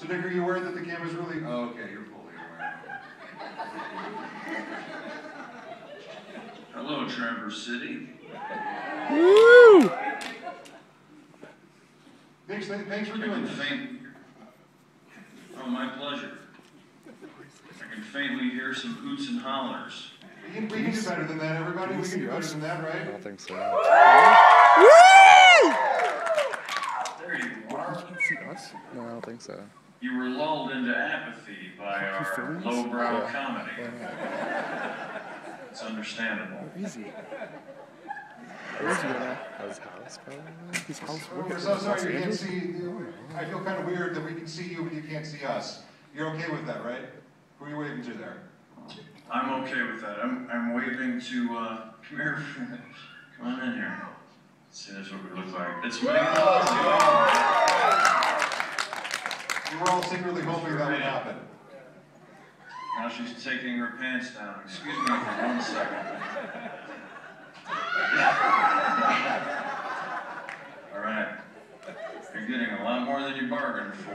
So Nick, are you aware that the camera's really... Oh, okay, you're fully aware. Hello, Traverse City. Woo! Thanks for doing this. Oh, my pleasure. I can faintly hear some hoots and hollers. We can do better than that, everybody. We can do better than that, right? I don't think so. There you are. You can't see us? No, I don't think so. You were lulled into apathy by our lowbrow comedy. It's understandable. Where is he? Where is he right now? At his house, probably? His house? We're so sorry you can't see. I feel kind of weird that we can see you, but you can't see us. You're okay with that, right? Who are you waving to there? I'm okay with that. I'm waving to, come here. Come on in here. See, that's what we look like. It's me. We were all secretly hoping that would happen. Now she's taking her pants down. Excuse me for 1 second. All right. You're getting a lot more than you bargained for.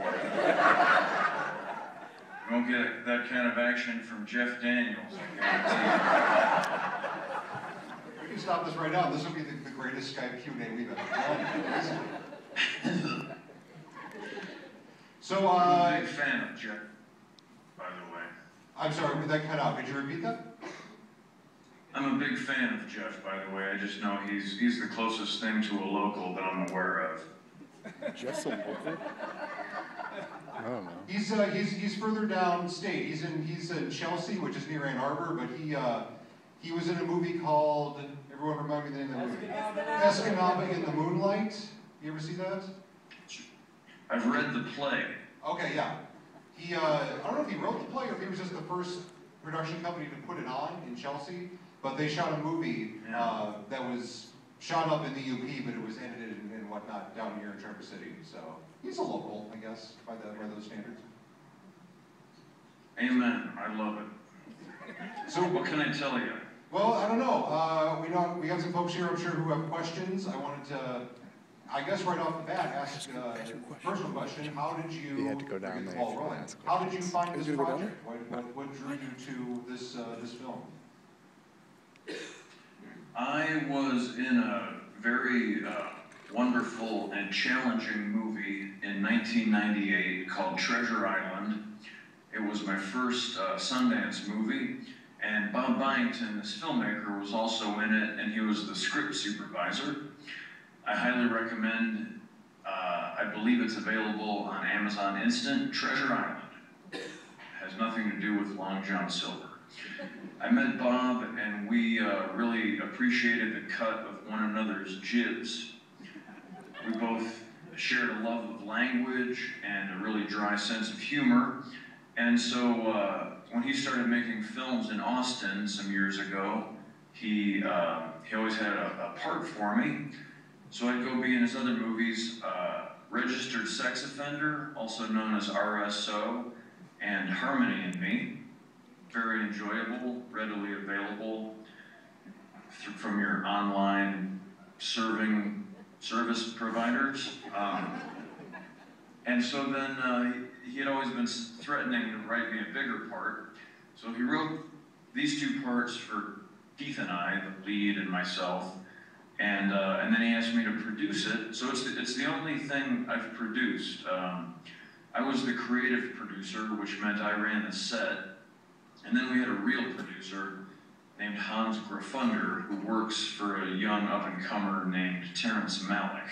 You won't get that kind of action from Jeff Daniels, I guarantee you. We can stop this right now. This will be the greatest Skype Q&A we've ever done. So, I'm a big fan of Jeff, by the way. I'm sorry, did that cut out? Could you repeat that? I'm a big fan of Jeff, by the way. I just know he's the closest thing to a local that I'm aware of. Jeff's a local? I don't know. He's further down state. He's in Chelsea, which is near Ann Arbor, but he was in a movie called, everyone remind me the name of the movie? Escanaba in the Moonlight. You ever see that? I've read the play. Okay, yeah. I don't know if he wrote the play or if he was just the first production company to put it on in Chelsea, but they shot a movie that was shot up in the UP, but it was edited and whatnot down here in Traverse City. So he's a local, I guess, by those standards. Amen. I love it. So what can I tell you? Well, I don't know. We got some folks here, I'm sure, who have questions. I wanted to, I guess right off the bat, ask a personal question. How did you had to go down there ball rolling? How did you find this project? What drew you to this film? I was in a very wonderful and challenging movie in 1998 called Treasure Island. It was my first Sundance movie, and Bob Byington, this filmmaker, was also in it, and he was the script supervisor. I highly recommend, I believe it's available on Amazon Instant, Treasure Island. It has nothing to do with Long John Silver. I met Bob, and we really appreciated the cut of one another's jibs. We both shared a love of language and a really dry sense of humor. And so when he started making films in Austin some years ago, he always had a part for me. So I'd go be in his other movies, Registered Sex Offender, also known as RSO, and Harmony and Me. Very enjoyable, readily available from your online service providers. And so then he had always been threatening to write me a bigger part. So he wrote these two parts for Keith and I, the lead and myself. And then he asked me to produce it. So it's the only thing I've produced. I was the creative producer, which meant I ran the set. And then we had a real producer named Hans Grafunder, who works for a young up-and-comer named Terrence Malick.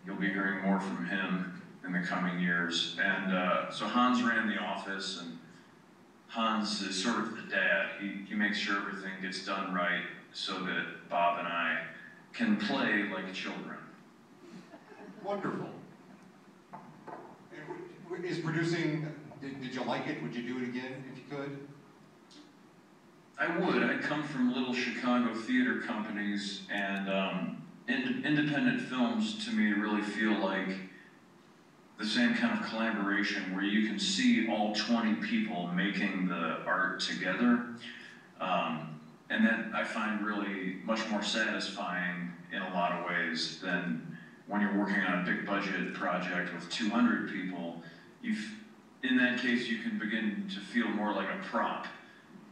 You'll be hearing more from him in the coming years. And so Hans ran the office, and Hans is sort of the dad. He makes sure everything gets done right so that Bob and I can play like children. Wonderful. Is producing, did you like it? Would you do it again if you could? I would. I come from little Chicago theater companies, and independent films to me really feel like the same kind of collaboration where you can see all 20 people making the art together. And that I find really much more satisfying in a lot of ways than when you're working on a big budget project with 200 people. in that case, you can begin to feel more like a prop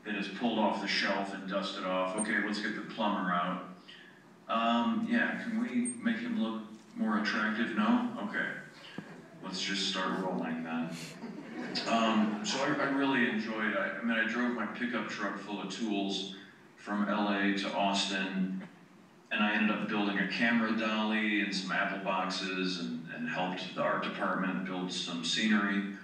that is pulled off the shelf and dusted off. Okay, let's get the plumber out. Yeah, can we make him look more attractive? No? Okay. Let's just start rolling then. So I really enjoyed it. I mean, I drove my pickup truck full of tools from LA to Austin, and I ended up building a camera dolly and some apple boxes and helped the art department build some scenery.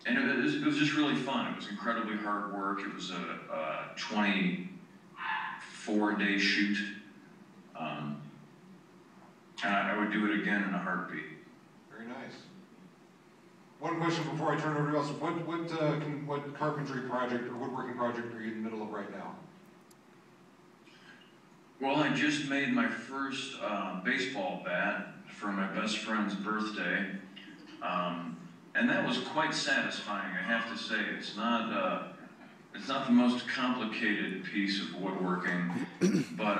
And it was just really fun. It was incredibly hard work. It was a 24-day shoot. And I would do it again in a heartbeat. Very nice. One question before I turn it over to you else. What carpentry project or woodworking project are you in the middle of right now? Well, I just made my first baseball bat for my best friend's birthday. And that was quite satisfying, I have to say. It's not the most complicated piece of woodworking, but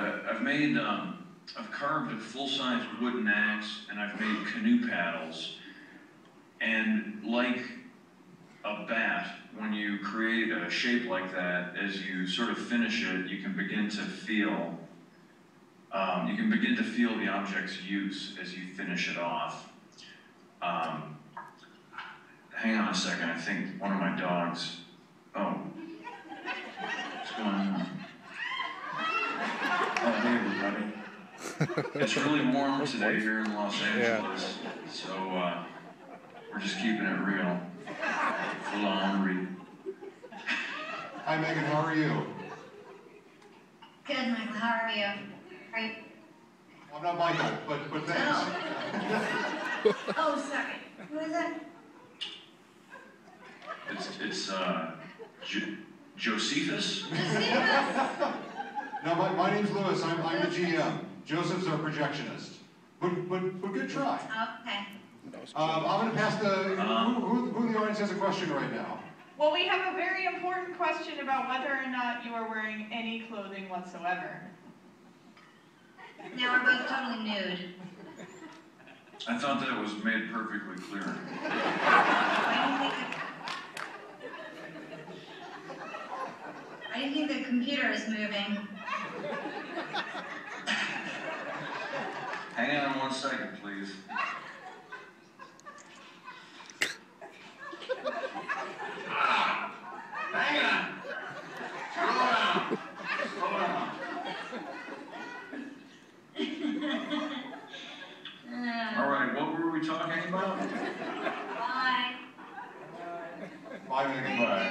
I've carved a full-size wooden axe, and I've made canoe paddles. And like a bat, when you create a shape like that, as you sort of finish it, you can begin to feel the object's use as you finish it off. Hang on a second, I think one of my dogs, what's going on? Oh, hey everybody. It's really warm today here in Los Angeles, so we're just keeping it real. Full on read. Hi Megan, how are you? Good, Michael, how are you? Well, I'm not Michael, but thanks. Oh, sorry. Who is it? It's Josephus? No, my name's Lewis. I'm the GM. Joseph's our projectionist. But good try. Okay. I'm going to pass who in the audience has a question right now? Well, we have a very important question about whether or not you are wearing any clothing whatsoever. Now we're both totally nude. I thought that was made perfectly clear. I didn't think the computer is moving. Hang on 1 second, please. Hang on. Slow down. All right, what were we talking about? Bye. Bye, Megan. Bye.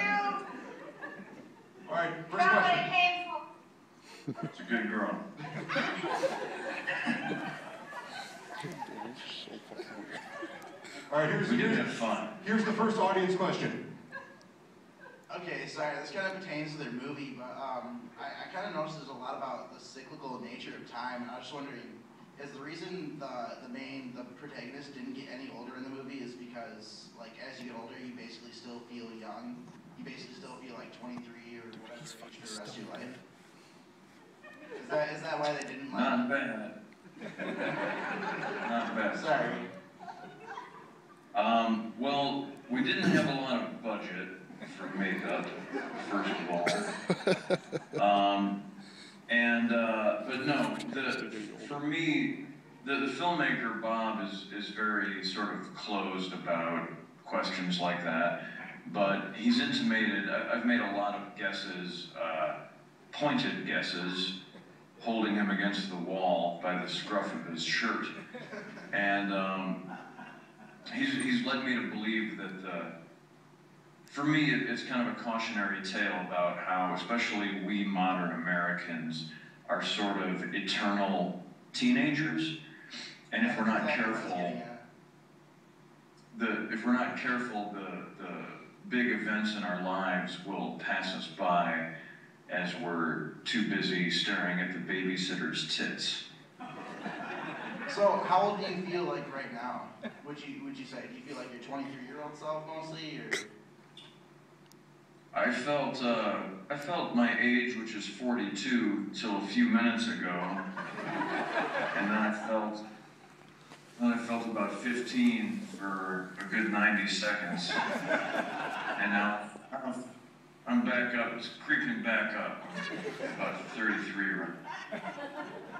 All right, first That's what question. I came for. It's a good girl. All right, We did have fun. here's the first audience question. Okay, sorry, this kind of pertains to their movie, but I kind of noticed there's a lot about the cyclical nature of time, and I was just wondering, is the reason the protagonist didn't get any older in the movie is because, like, as you get older, you basically still feel young? You basically still feel like 23 or whatever age for the rest of your life? Is that why they didn't like... Not bad. Not bad. Sorry. Well, we didn't have a lot of budget for makeup, first of all. But no, for me, the filmmaker, Bob, is very sort of closed about questions like that. But he's intimated, I've made a lot of guesses, pointed guesses, holding him against the wall by the scruff of his shirt. And he's led me to believe that, for me, it's kind of a cautionary tale about how, especially we modern Americans, are sort of eternal teenagers. And if we're not careful, the big events in our lives will pass us by as we're too busy staring at the babysitter's tits. So, how old do you feel like right now? Would you say? Do you feel like your 23-year-old self mostly, or? I felt my age, which is 42, till a few minutes ago, and then I felt about 15 for a good 90 seconds. And now I'm back up, creeping back up, about 33 right.